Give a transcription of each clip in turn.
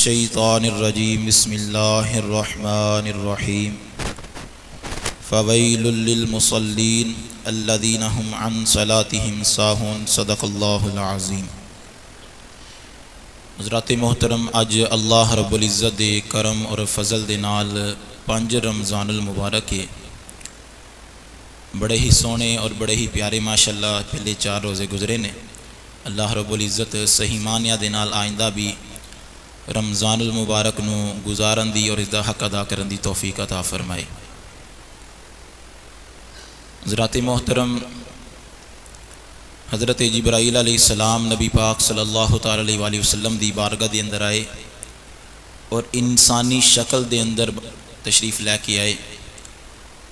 الشیطان الرجیم بسم اللہ الرحمن الرحیم فویل للمصلین الذین هم عن صلاتهم ساہون صدق اللہ العظیم۔ حضرات محترم، اج اللہ رب العزت دے کرم اور فضل دے نال 5 رمضان المبارک ہے، بڑے ہی سونے اور بڑے ہی پیارے ماشاءاللہ پہلے 4 روزے گزرے نے۔ اللہ رب العزت صحیح معنیاں دے نال آئندہ بھی رمضان المبارک نو گزارن دی اور اس دا حق ادا کرن دی توفیق عطا فرمائے۔ حضرات محترم، حضرت جبرائیل علیہ السلام نبی پاک صلی اللہ تعالی علیہ وآلہ وسلم دی بارگاہ دے اندر آئے اور انسانی شکل دے اندر تشریف لے کے آئے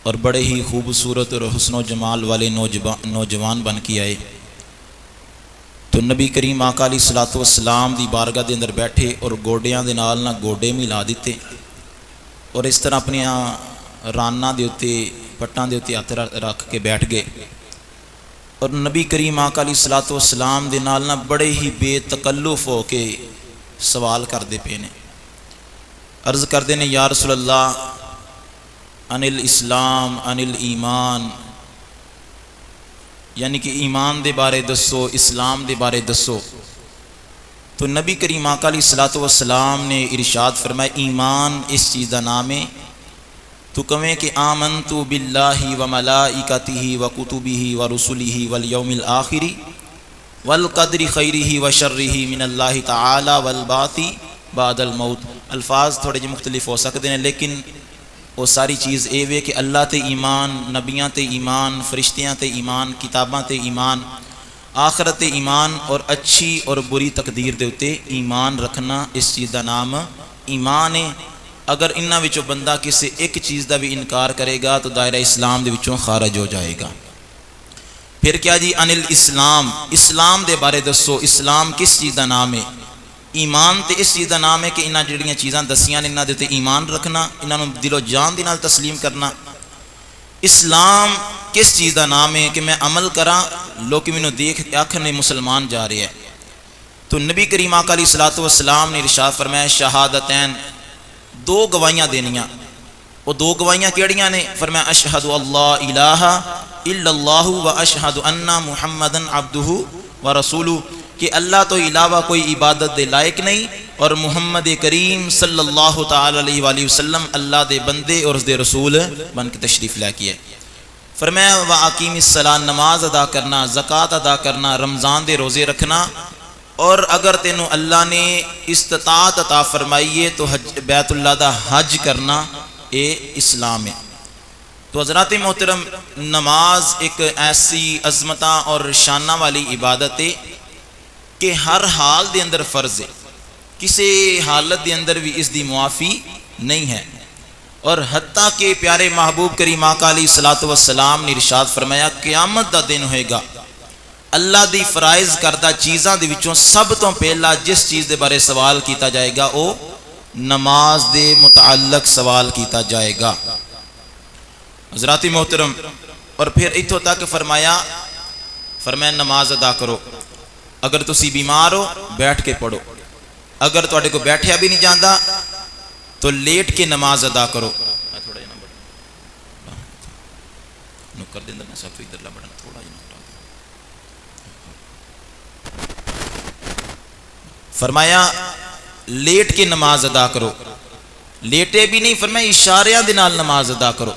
اور بڑے ہی خوبصورت اور حسن و جمال والے نوجوان بن کے آئے۔ تو نبی کریم آقا علیہ الصلوۃ والسلام دی بارگاہ دے اندر بیٹھے اور گوڈیاں دے نال نہ گوڈے ملا دیتے اور اس طرح اپنی راناں دے اتے پٹاں دے اتے ہاتھ رکھ کے بیٹھ گئے اور نبی کریم آقا علیہ الصلوۃ والسلام دے نال نہ بڑے ہی بے تکلف ہو کے سوال کردے پے نے، عرض کردے نے یا رسول اللہ ان الاسلام ان الایمان، یعنی کہ ایمان دے بارے دسو، اسلام دے بارے دسو۔ تو نبی کریم آقا علیہ الصلوۃ والسلام نے ارشاد فرمایا ایمان اس چیز دا نام ہے تو کہیں کہ آمنت باللہ و ملائکتہ و کتبہ و رسلہ والیوم الآخر والقدر خیرہ و شرہ من اللہ تعالی والبعث بعد الموت۔ الفاظ تھوڑے جی مختلف ہو سکتے ہیں، لیکن وہ ساری چیز اے وے کہ اللہ تے ایمان، نبیاں تے ایمان، فرشتیاں تے ایمان، کتاباں تے ایمان، آخرت تے ایمان اور اچھی اور بری تقدیر دے اتے ایمان رکھنا، اس چیز دا نام ایمان ہے۔ اگر انہاں وچوں بندہ کسی ایک چیز دا بھی انکار کرے گا تو دائرہ اسلام دے وچوں خارج ہو جائے گا۔ پھر کیا جی ان الاسلام، اسلام دے بارے دسو، اسلام کس چیز دا نام ہے؟ ایمان تے اس چیز دا نام ہے کہ انہاں جڑیاں چیزاں دسیاں نے انہاں دے تے ایمان رکھنا، انہاں نوں دل و جان دی نال تسلیم کرنا۔ اسلام کس چیز دا نام ہے کہ میں عمل کراں، لوگ مینوں دیکھ کے آکھن مسلمان جا رہے ہے۔ تو نبی کریم آقا علیہ الصلوۃ والسلام نے ارشاد فرمایا شہادتین، 2 گواہیاں دینیاں۔ وہ 2 گواہیاں کیڑیاں نے؟ فرمایا اشہد اللہ الہ الا اللہ و اشہد ان محمدن عبدہ و رسولہ، کہ اللہ تو علاوہ کوئی عبادت دے لائق نہیں اور محمد کریم صلی اللہ تعالی علیہ وآلہ وسلم اللہ دے بندے اور اس دے رسول بن کے تشریف لے کے ہے۔ فرمایا وَأَقِيمِ الصَّلَاةَ، نماز ادا کرنا، زکوٰۃ ادا کرنا، رمضان دے روزے رکھنا، اور اگر تینوں اللہ نے استطاعت عطا فرمائی ہے تو بیت اللہ دا حج کرنا، اے اسلام ہے۔ تو حضرات محترم، نماز ایک ایسی عظمتاں اور شانہ والی عبادت ہے کہ ہر حال دے اندر فرض ہے، کسی حالت دے اندر بھی اس دی معافی نہیں ہے۔ اور حتیٰ کہ پیارے محبوب کریم آقا علیہ الصلوۃ والسلام نے ارشاد فرمایا قیامت دا دن ہوئے گا، اللہ دی فرائض کردہ چیزاں دے وچوں سب تو پہلا جس چیز دے بارے سوال کیتا جائے گا وہ نماز دے متعلق سوال کیتا جائے گا۔ حضرات محترم، اور پھر اتھوں تک فرمایا نماز ادا کرو، اگر تسی بیمار ہو بیٹھ کے پڑھو، اگر تواڈے کو بیٹھیا بھی نہیں جاندا تو لیٹ کے نماز ادا کرو۔ تھوڑا جا نکر دے اندر سب ادھر لا بڑھنا، تھوڑا جا فرمایا لیٹ کے نماز ادا کرو، لیٹے بھی نہیں، فرمایا اشاریاں دے نال نماز ادا کرو۔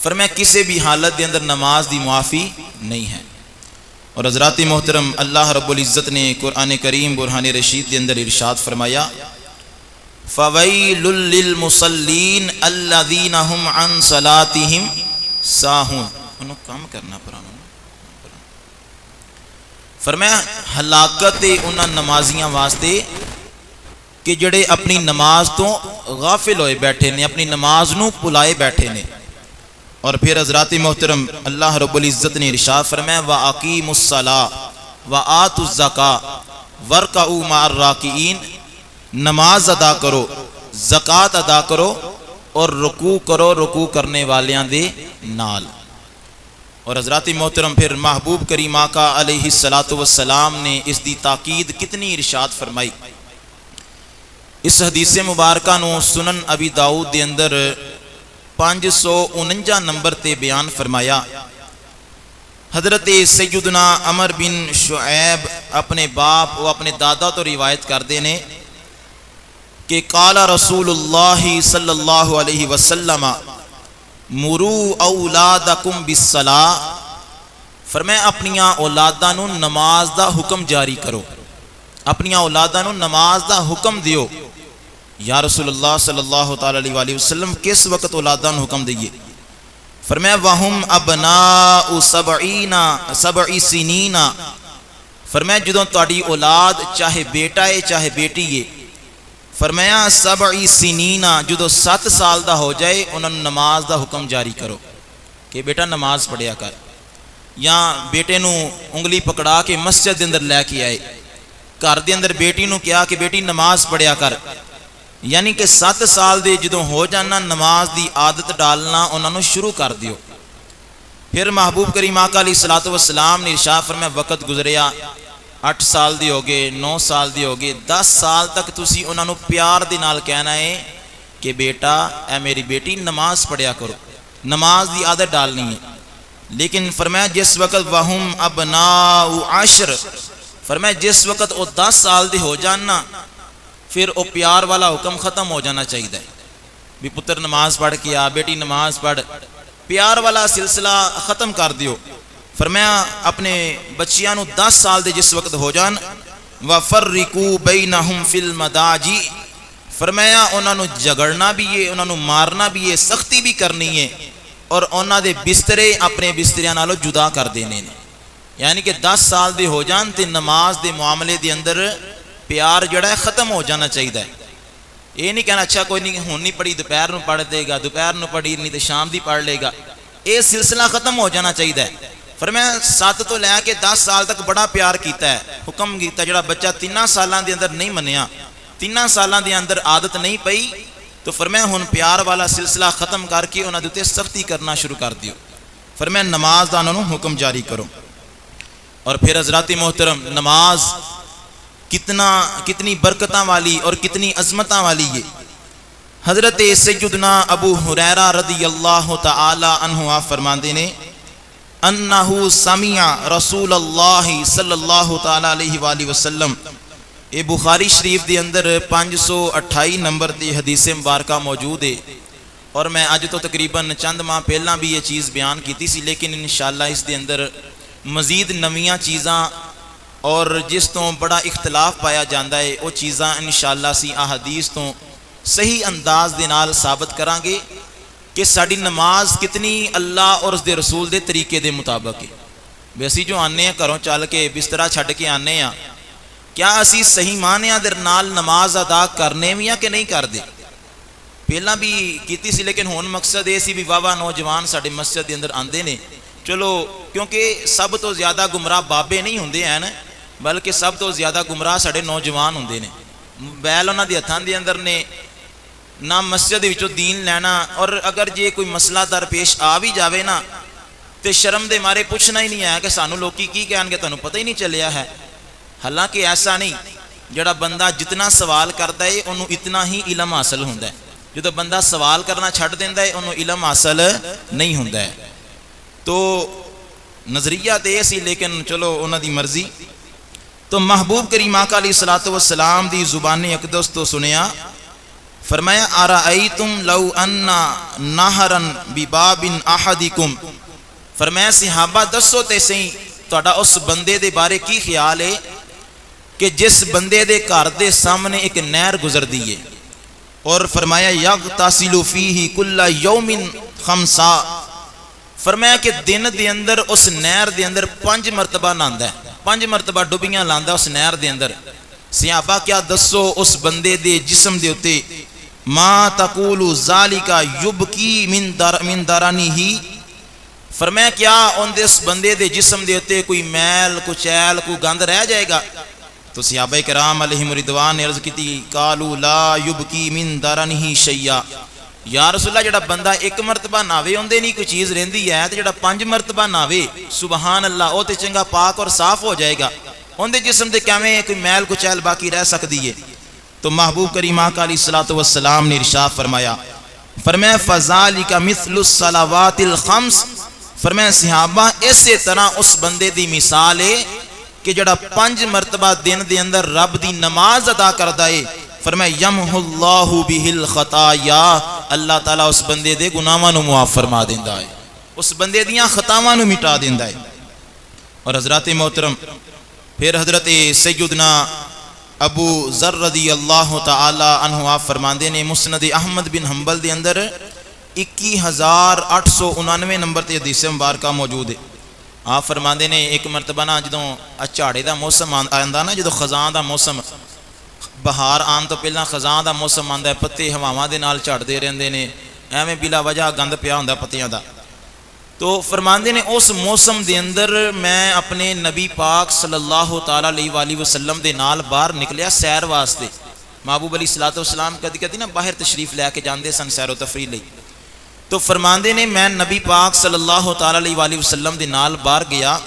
فرمایا کسی بھی حالت دے اندر نماز دی معافی نہیں ہے۔ اور حضرات محترم، اللہ رب العزت نے قرآن کریم برہان رشید کے اندر ارشاد فرمایا فَوَيْلٌ لِّلْمُصَلِّينَ الَّذِينَ هُمْ عَنْ صَلَاتِهِمْ سَاهُونَ۔ انہوں کام کرنا پرانا۔ فرمایا ہلاکت انہاں نمازیاں واسطے کہ جڑے اپنی نماز تو غافل ہوئے بیٹھے نے، اپنی نماز نو پلائے بیٹھے نے۔ اور پھر حضرات محترم، اللہ رب العزت نے ارشاد فرمایا وَأَقِيمُوا الصَّلَاةَ وَآتُوا الزَّكَاةَ وَارْكَعُوا مَعَ الرَّاكِعِينَ، نماز ادا کرو، زکوٰۃ ادا کرو اور رکوع کرو رکوع کرنے والیاں دے نال۔ اور حضرات محترم، پھر محبوب کریم آقا علیہ الصلوۃ والسلام نے اس دی تاکید کتنی ارشاد فرمائی اس حدیث مبارکہ نو سنن ابی داؤد دے اندر 549 نمبر تے بیان فرمایا۔ حضرت سیدنا عمر بن شعیب اپنے باپ و اپنے دادا تو روایت کردے نے کہ قال رسول اللہ صلی اللہ علیہ وسلم مرو اولادکم بالصلاۃ، فرمایا اپنیاں اولاداں نو نماز دا حکم جاری کرو، اپنیاں اولاداں نو نماز دا حکم دیو۔ یا رسول اللہ صلی اللہ تعالی علیہ وآلہ وسلم کس وقت اولاداں نو حکم دئیے؟ فرمایا وہم ابناء سبع سنین، فرمایا جدوں تہاڈی اولاد چاہے بیٹا ہے چاہے بیٹی ہے، فرمایا 7 سنین جدوں 7 سال دا ہو جائے انہاں نوں نماز دا حکم جاری کرو کہ بیٹا نماز پڑھیا کر، یا بیٹے نو انگلی پکڑا کے مسجد دے اندر لے کے آئے، گھر دے اندر بیٹی نو کہا کہ بیٹی نماز پڑھیا کر، یعنی کہ 7 سال دے جدوں ہو جانا نماز دی عادت ڈالنا انہاں نو شروع کر دیو۔ پھر محبوب کریم آقا علیہ الصلوۃ والسلام نے ارشاد فرمایا وقت گزریا، 8 سال دی ہو گئے، 9 سال دی ہو گئے، 10 سال تک تسی انہاں نو پیار دے نال کہنا ہے کہ بیٹا اے میری بیٹی نماز پڑھیا کرو، نماز دی عادت ڈالنی ہے۔ لیکن فرمایا جس وقت وہم ابناء 10، فرمایا جس وقت وہ 10 سال دی ہو جانا پھر وہ پیار والا حکم ختم ہو جانا چاہیے بھی پتر نماز پڑھ کے آ، بیٹی نماز پڑھ، پیار والا سلسلہ ختم کر دیو۔ فرمایا اپنے بچیاں نو 10 سال دے جس وقت ہو جان وَفَرِّقُوا بَيْنَهُمْ فِي الْمَضَاجِعِ، فرمایا انہاں نو جھگڑنا بھی ہے، انہاں نو مارنا بھی ہے، سختی بھی کرنی ہے، اور انہاں دے بسترے اپنے بستریاں نالوں جدا کر دینے نے، یعنی کہ 10 سال دے ہو جان تے نماز دے معاملے دے اندر پیار جڑا ہے ختم ہو جانا چاہیے۔ یہ نہیں کہنا اچھا کوئی نہیں ہن نہیں پڑھی دوپہر نو پڑھ دے گا، دوپہر نو پڑھی نہیں تے شام دی پڑھ لے گا، یہ سلسلہ ختم ہو جانا چاہیے۔ فرمایا 7 تو لے کے 10 سال تک بڑا پیار کیتا ہے، حکم کیتا، جڑا بچہ 3 سالاں دے اندر نہیں منیا، 3 سالاں دے اندر عادت نہیں پئی، تو فرمایا ہن پیار والا سلسلہ ختم کر کے انہاں دے تے سختی کرنا شروع کر دیو۔ فرمایا نماز دا انہاں نوں حکم جاری کرو۔ اور پھر حضرات محترم نماز کتنی برکتاں والی اور کتنی عظمتاں والی ہے۔ حضرت سیدنا ابو ہریرہ رضی اللہ تعالی عنہ آپ فرماندے نے انہو سمع رسول اللہ صلی اللہ تعالی علیہ وآلہ وسلم، یہ بخاری شریف دے اندر 528 نمبر دی حدیث مبارکہ موجود ہے، اور میں اج تو تقریباً چند ماہ پہلا بھی یہ چیز بیان کیتی سی، لیکن انشاءاللہ اس دے اندر مزید نویاں چیزاں اور جس تو بڑا اختلاف پایا جاندہ ہے وہ چیزاں انشاءاللہ سی احادیث تو صحیح انداز دے نال ثابت کران گے کہ ساڑی نماز کتنی اللہ اور اس دے رسول دے طریقے دے مطابق ہے۔ ویسی جو آنے ہیں گھروں چل کے بسترا چھڈ کے آنے ہیں، کیا اسی صحیح معنیاں دے نال نماز ادا کرنے بھی ہیں کہ نہیں کر دے؟ پہلا بھی کیتی سی، لیکن ہون مقصد یہ سی بھی واہ نوجوان ساڑے مسجد دے اندر آندے نے، چلو کیونکہ سب تو زیادہ گمراہ بابے نہیں ہوندے ہیں نا، بلکہ سب تو زیادہ گمراہ ساڑے نوجوان ہوندے نے، بیل انہاں دی ہتھاں دے اندر نے، نہ مسجد وچوں دین لینا، اور اگر جے کوئی مسئلہ درپیش آ بھی جاوے نا تے شرم دے مارے پوچھنا ہی نہیں ہے کہ سانو لوکی کی کہن گے، تانوں پتہ ہی نہیں چلیا ہے۔ حالانکہ ایسا نہیں، جڑا بندہ جتنا سوال کرتا ہے انہوں اتنا ہی علم حاصل ہوندا ہے، جدو بندہ سوال کرنا چھڈ دیندا ہے انہوں علم حاصل نہیں ہوندا ہے۔ تو نظریہ تے سی، لیکن چلو انہاں دی مرضی۔ تو محبوب کریم آقا علیہ الصلوۃ والسلام دی زبان اقدس تو سنیا، فرمایا ارائیتم لو ان نہرا بباب احدکم، فرمایا صحابہ دسو تے سہی تہاڈا اس بندے دے بارے کی خیال ہے کہ جس بندے دے گھر دے سامنے ایک نہر گزردی ہے، اور فرمایا یغتسل فیہ کل یوم 5، فرمایا کہ دن دے اندر اس نہر دے اندر 5 مرتبہ نہاندا ہے، 5 مرتبہ ڈبیاں لاندا اس نہر دے اندر۔ صحابہ کیا دسو اس بندے دے جسم دے اتے ما تقول ذالک یبکی من درنہ، فرمایا کیا ان دے اس بندے دے جسم دے اتے کوئی میل کوئی چیل کوئی گند رہ جائے گا؟ تو صحابہ کرام علیہم رضوان نے عرض کی قالوا لا یبکی من درنہ شیئا، یا رسول اللہ جڑا بندہ 1 مرتبہ ناوے ہوندے نہیں کوئی چیز رہندی ہے، تے جڑا 5 مرتبہ ناوے سبحان اللہ او تے چنگا پاک اور صاف ہو جائے گا، ان دے جسم دے کیویں کوئی میل کوئی چیل باقی رہ سکدی ہے؟ تو محبوب کریم آقا علیہ الصلوۃ والسلام نے ارشاد فرمایا فَذَلِكَ مِثْلُ الصَّلَوَاتِ الْخَمْسِ فرمایا صحابہ اسی طرح اس بندے دی مثال ہے کہ جڑا 5 مرتبہ دن دے اندر رب دی نماز ادا کردا ہے فرمایا یمحو اللہ بہ الخطایا اللہ تعالیٰ اس بندے دے گناہاں نو معاف فرما دیندا ہے اس بندے دیاں خطاواں نو مٹا دیندا ہے۔ اور حضرات محترم پھر حضرت سیدنا ابو ذر رضی اللہ تعالی عنہ آپ فرماندے نے مسند احمد بن حنبل دے اندر 21899 نمبر تے حدیث مبارکہ موجود ہے۔ آپ فرماندے نے ایک مرتبہ نا جدوں جھاڑے دا موسم آندا نا جدوں خزاں دا موسم بہار آن تو پہلا خزاں دا موسم آندا ہے پتے ہواواں دے نال جھڑدے رہندے نے ایویں بلا وجہ گند پیا ہوندا پتیاں دا تو فرماندے نے اس موسم دے اندر میں اپنے نبی پاک صلی اللہ تعالی علیہ وآلہ وسلم دے نال باہر نکلیا سیر واسطے محبوب علیہ الصلوۃ والسلام کدی کدی نا باہر تشریف لے کے جاندے سن سیر و تفریح لئی تو فرماندے نے میں نبی پاک صلی اللہ تعالی علیہ وآلہ وسلم دے نال باہر گیا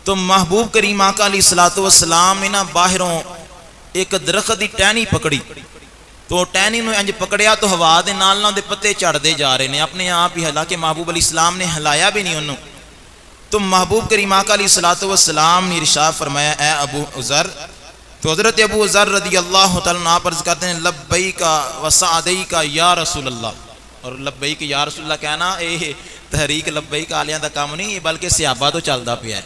تو محبوب کریم آقا علیہ الصلوۃ والسلام نے نا باہروں ایک درخت دی ٹہنی پکڑی تو ٹہنی نو انج پکڑیا تو ہوا دے نال نال دے پتے جھڑدے جا رہے ہیں اپنے آپ ہی، حالانکہ محبوب علیہ السلام نے ہلایا بھی نہیں انہوں۔ تو محبوب کریم آقا علیہ الصلوۃ والسلام نے ارشاد فرمایا اے ابو ذر، تو حضرت ابو ذر رضی اللہ تعالیٰ عنہ عرض کرتے ہیں لبیک و سعدیک یا رسول اللہ، اور لبیک یا رسول اللہ کہنا اے تحریک لبیک آلیاں دا کام نہیں، بلکہ صحابہ تو چلدا پیا ہے،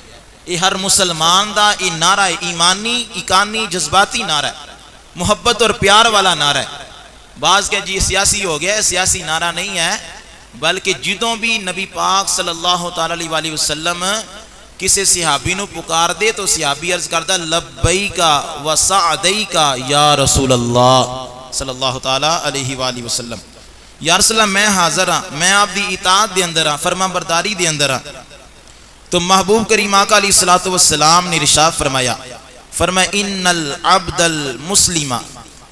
یہ ہر مسلمان دا یہ نعرہ ایمانی ایکانی جذباتی نعرہ ہے، محبت اور پیار والا نعرہ ہے۔ بعض کہ جی سیاسی ہو گیا ہے، سیاسی نعرہ نہیں ہے، بلکہ جدوں بھی نبی پاک صلی اللہ تعالی علیہ وآلہ وسلم کسی صحابی نو پکار دے تو صحابی عرض کرتا لبیک و سعدیک یا رسول اللہ صلی اللہ تعالی علیہ وآلہ وسلم، یا رسول اللہ میں حاضر ہاں، میں آپ دی اطاعت دے اندر ہاں، فرما برداری دے اندر ہاں۔ تو محبوب کریم آقا علیہ الصلوۃ والسلام نے ارشاد فرمایا ان العبد المسلم،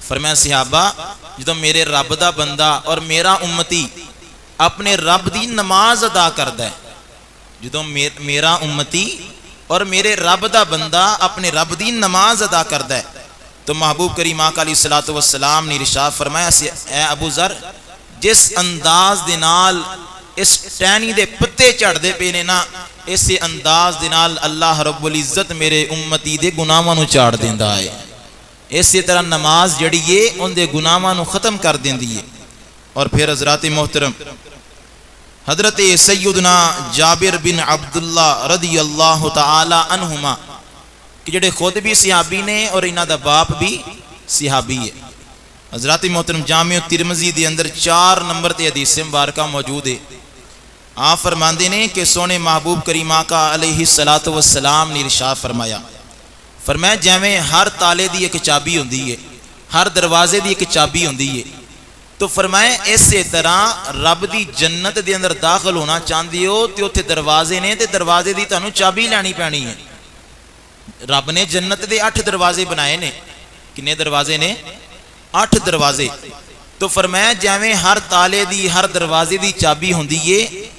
فرمایا صحابہ جدو میرے رب دا بندہ اور میرا امتی اپنے رب دی نماز ادا کردا ہے، جدو میرا امتی اور میرے رب دا بندہ اپنے رب دی نماز ادا کردا ہے تو محبوب کریم آقا علیہ الصلوۃ والسلام نے ارشاد فرمایا اے ابو ذر جس انداز دے نال اس ٹہنی دے پتے جھڑدے پے نے نا اسی انداز دے نال اللہ رب العزت میرے امتی دے گناہاں نو چاڑ دیندا ہے، اسی طرح نماز جڑی ہے ان دے گناہاں نو ختم کر دیندی ہے۔ اور پھر حضرات محترم حضرت سیدنا جابر بن عبداللہ رضی اللہ تعالی عنہما کہ جڑے خود بھی صحابی نے اور انہاں دا باپ بھی صحابی ہے، حضرات محترم جامع ترمذی دے اندر 4 نمبر تے حدیث مبارکہ موجود ہے۔ آپ فرماندے نے کہ سونے محبوب کریم آقا علیہ الصلوۃ والسلام نے ارشاد فرمایا جویں ہر تالے دی ایک چابی ہوندی ہے، ہر دروازے دی ایک چابی ہوندی ہے، تو فرمایا اسی طرح رب دی جنت دے اندر داخل ہونا چاہندے ہو تے اوتھے دروازے نے تے دروازے دی تانوں چابی لینی پینی ہے۔ رب نے جنت دے 8 دروازے بنائے نے، کنے دروازے نے؟ 8 دروازے۔ تو فرمایا جویں ہر تالے دی ہر دروازے دی چابی ہوندی ہے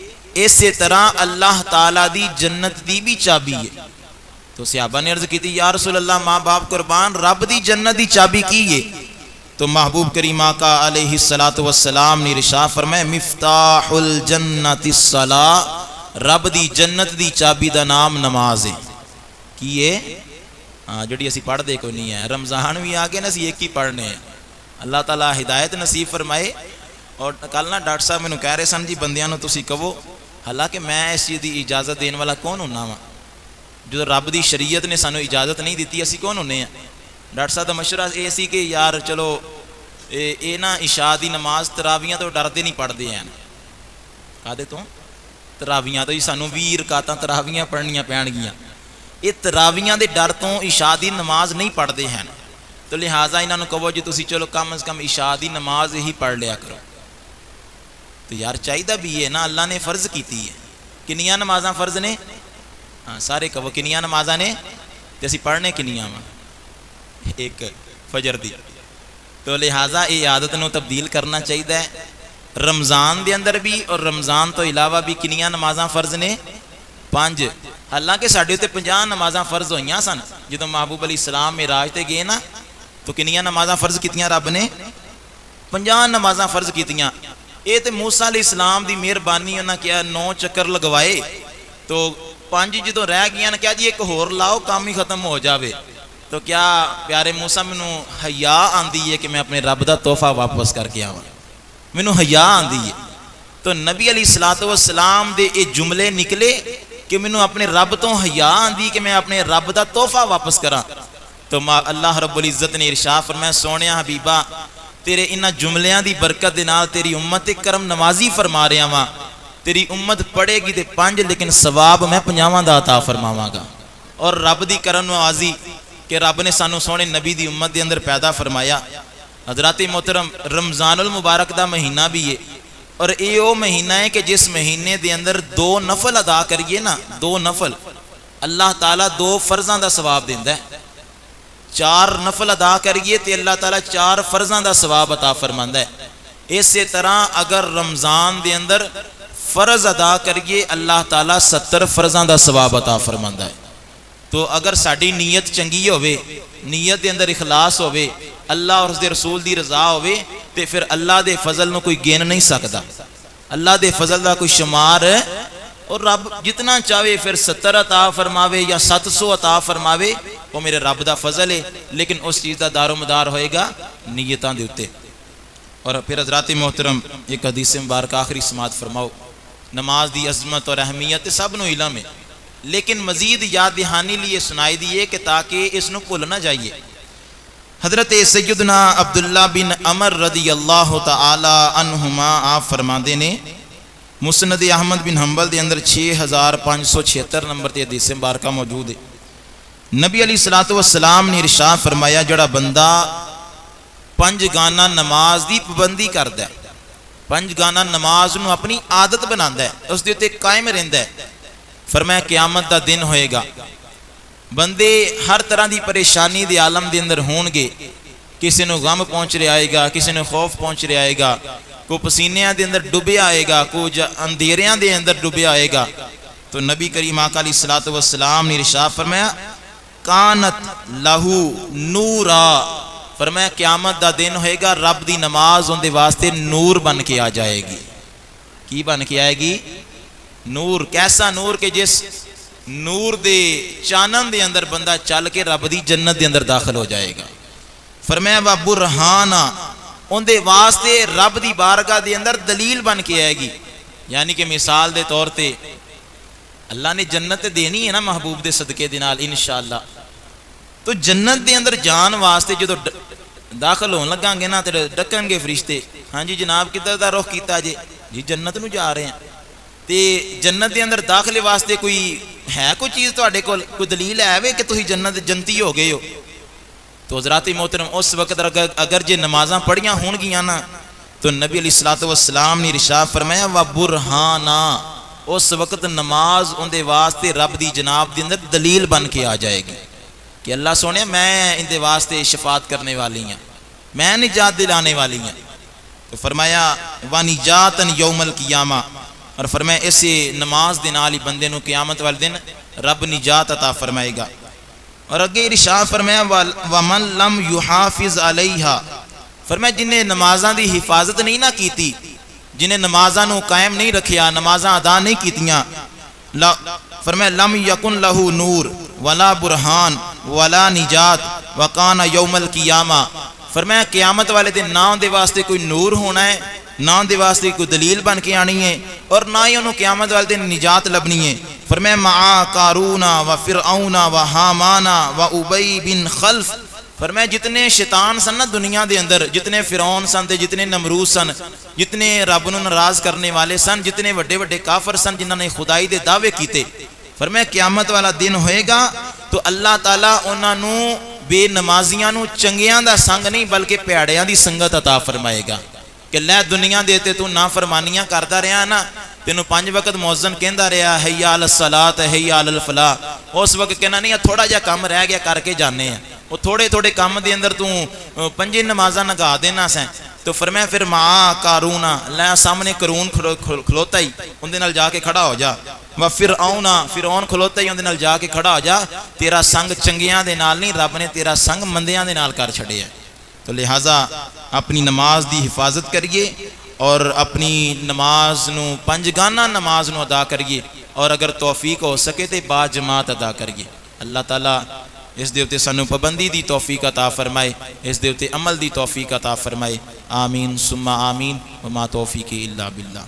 اسی طرح اللہ تعالیٰ دی جنت دی بھی چابی ہے۔ تو صحابہ نے عرض کی تھی یا رسول اللہ ماں باپ قربان رب دی جنت دی چابی کی ہے؟ تو محبوب کریم آقا علیہ الصلوۃ والسلام نے ارشاد فرمایا مفتاح الجنت الصلاۃ، رب دی جنت دی چابی دا نام نماز ہے۔ کی ہے؟ ہاں جڑی اسی پڑھ دے کوئی نہیں ہے، رمضان بھی آگے نا اسی ایک ہی پڑھنے ہیں، اللہ تعالیٰ ہدایت نصیب فرمائے۔ اور کل نا ڈاکٹر صاحب مینوں کہہ رہے سن جی بندیاں نو تسی کہو، حالانکہ میں اس چیز دی اجازت دین والا کون ہونا وا؟ جو رب دی شریعت نے سانو اجازت نہیں دیتی اسی کون ہونے ہیں؟ ڈاکٹر صاحب دا مشورہ یہ سی کہ یار چلو اے نا عشاء دی نماز تراویاں تو ڈردے نہیں پڑھتے ہیں، کہدے تو تراویاں تو ہی سانو 20 رکعتاں تراویاں پڑھنیاں پین گیاں، یہ تراویاں دے ڈر تو عشاء دی نماز نہیں پڑھتے ہیں، تو لہٰذا انہاں نو کہو جی تسی چلو کم از کم عشاء دی نماز ہی پڑھ لیا کرو۔ تو یار چاہیے بھی ہے نا، اللہ نے فرض کیتی ہے، کنیاں نمازاں فرض نے؟ ہاں سارے کہو کنیاں نمازاں نے تے اسی پڑھنے کنیاں وا؟ ایک فجر دی۔ تو لہٰذا یہ عادت نو تبدیل کرنا چاہیے۔ رمضان دے اندر بھی اور رمضان تو علاوہ بھی کنیاں نمازاں فرض نے؟ 5۔ حالانکہ ساڈے تے 50 نمازاں فرض ہوئیاں سن جدوں محبوب علیہ السلام معراج تے گئے نا، تو کنیاں نمازاں فرض کیتیاں رب نے 50 نمازاں فرض کیتیاں یہ تو موسیٰ علیہ السلام دی مہربانی انہاں کیا 9 چکر لگوائے تو 5 جدوں رہ گیا نا کیا جی ایک ہور لاؤ کام ہی ختم ہو جاوے تو کیا پیارے موسیٰ مینوں حیا آندی ہے کہ میں اپنے رب دا تحفہ واپس کر کے آواں مینوں حیا آندی ہے تو نبی علیہ السلام دے اے جملے نکلے کہ مینوں اپنے رب تو حیا آندی کہ میں اپنے رب دا تحفہ واپس کراں تو اللہ رب العزت نے ارشاد فرمایا سونیا حبیبا تیرے انہاں جملیاں دی برکت دے نال تیری امت کرم نوازی فرما رہا ہاں تیری امت پڑھے گی تے 5 لیکن ثواب میں 50 دا عطا فرماواں گا اور رب دی کرم نوازی کہ رب نے سانو سونے نبی دی امت دے اندر پیدا فرمایا حضرات محترم رمضان المبارک دا مہینہ بھی ہے اور یہ وہ مہینہ ہے کہ جس مہینے دے اندر 2 نفل ادا کریے نا 2 نفل اللہ تعالیٰ 2 فرضاں دا ثواب دیندا ہے 4 نفل ادا کریے تے اللہ تعالیٰ 4 فرضاں دا ثواب عطا فرماندا ہے اسی طرح اگر رمضان دے اندر فرض ادا کریے اللہ تعالیٰ 70 فرضاں دا ثواب عطا فرماندا ہے تو اگر ساڈی نیت چنگی ہوے نیت دے اندر اخلاص ہوے اللہ اور اس دے رسول دی رضا ہوے تے پھر اللہ دے فضل نو کوئی گن نہیں سکدا اللہ دے فضل دا کوئی شمار اور رب جتنا چاہے پھر 70 عطا فرماوے یا 700 عطا فرماوے وہ میرے رب دا فضل ہے لیکن اس چیز دا دار و مدار ہوئے گا نیتاں دے اوتے اور پھر حضرات محترم ایک حدیث مبارک آخری سماعت فرماؤ نماز دی عظمت اور اہمیت سب نو علم ہے لیکن مزید یاد دہانی لیے سنائی دیئے کہ تاکہ اس نو بھول نہ جائیے حضرت سیدنا عبداللہ بن عمر رضی اللہ تعالی عنہما آپ فرماندے نے مسند احمد بن حنبل دے اندر 6576 نمبر تے حدیث مبارکہ موجود ہے نبی علیہ السلام نے ارشاد فرمایا جڑا بندہ 5 گانا نماز دی پابندی کردا ہے 5 گانا نماز نو اپنی عادت بناندا ہے اس دے تے قائم رہندا ہے فرمایا قیامت دا دن ہوئے گا بندے ہر طرح دی پریشانی دے عالم دے اندر ہون گے کسی نو غم پہنچ رہا آئے گا کسی نو خوف پہنچ رہا آئے گا کو پسینیاں دے اندر ڈوبے آئے گا کو اندھیریاں دے اندر ڈوبے آئے گا تو نبی کریم آقا علیہ السلام نے ارشاد فرمایا کانت لہو نورا فرمایا قیامت دا دن ہوئے گا رب دی نماز ان دے واسطے نور بن کے آ جائے گی کی بن کے آئے گی نور کیسا نور کہ جس نور دے چانن دے اندر بندہ چل کے رب دی جنت دے اندر داخل ہو جائے گا فرمایا و برہانا ان دے واسطے رب دی بارگاہ دے اندر دلیل بن کے آئے گی یعنی کہ مثال دے طور تے اللہ نے جنت دینی ہے نا محبوب دے صدقے دے نال انشاءاللہ تو جنت دے اندر جان واسطے جو داخل ہون لگاں گے نا تے ڈکن گے فرشتے ہاں جی جناب کدھر دا رخ کیتا جی جنت نو جا رہے ہیں تے جنت دے اندر داخلے واسطے کوئی ہے کوئی چیز تواڈے کول کوئی دلیل ہے وے کہ تسی جنت جنتی ہو گئے ہو تو حضرات محترم اس وقت اگر جے نمازاں پڑھیاں ہون گیاں نا تو نبی علیہ السلام نے ارشاد فرمایا و برہانا اس وقت نماز ان دے واسطے رب دی جناب دے اندر دلیل بن کے آ جائے گی کہ اللہ سونے میں ان دے واسطے شفاعت کرنے والی ہیں میں نجات دلانے والی ہیں تو فرمایا و نجاتن یوم القیامہ اور فرمایا اسے نماز دے نال ہی بندے نو قیامت والے دن رب نجات عطا فرمائے گا اور اگے ارشاد فرمایا ومن لم یحافظ علیہا فرمایا جنہیں نمازاں دی حفاظت نہیں نہ کیتی جنہیں نمازاں نو قائم نہیں رکھیا نمازاں ادا نہیں کیتیاں فرمایا لم یکن لہو نور ولا برہان ولا نجات وکان یوم القیامہ فرمایا قیامت والے دن نہ دے واسطے کوئی نور ہونا ہے نہ دے واسطے کوئی دلیل بن کے آنی ہے اور نہ ہی انہوں قیامت والے دن نجات لبنی ہے فرمایا معا قارونا و فرعون و حامانا و ابی بن خلف فرمایا جتنے شیطان سن نا دنیا دے اندر جتنے فرعون سن تے جتنے نمرود سن جتنے رب نو ناراض کرنے والے سن جتنے وڈے وڈے کافر سن جنہاں نے خدائی دے دعوے کیتے فرمایا قیامت والا دن ہوئے گا تو اللہ تعالیٰ انہاں نو بے نمازیاں نو چنگیاں دا سنگ نہیں بلکہ پیاڑیاں دی سنگت عطا فرمائے گا کہ لے دنیا دیتے تو نافرمانیاں کرتا رہا نا تینوں 5 وقت مؤذن کہندا رہا حی علی الصلاۃ حی علی الفلاح اس وقت کہنا نہیں تھوڑا جا کام رہ گیا کر کے جانے ہیں وہ تھوڑے تھوڑے کام دے اندر تو 5 نمازاں نگا دینا سیں تو فرمایا پھر معا قارونا لے سامنے قارون کھلوتا ہی ان دے نال جا کے کھڑا ہو جا و فرعون کھلوتا ہی اندے نال جا کے کھڑا ہو جا، تیرا سنگ چنگیاں دے نال نہیں، رب نے تیرا سنگ مندیاں دے نال کر چھڑے ہے۔ تو لہٰذا اپنی نماز دی حفاظت کریے اور اپنی نماز نو پنجگانہ نماز نو ادا کریے، اور اگر توفیق ہو سکے تو با جماعت ادا کریے۔ اللہ تعالیٰ اس دے اتے سانو پابندی دی توفیق عطا فرمائے، اس دے اتے عمل دی توفیق عطا فرمائے۔ آمین ثم آمین، وما توفیقی الا باللہ۔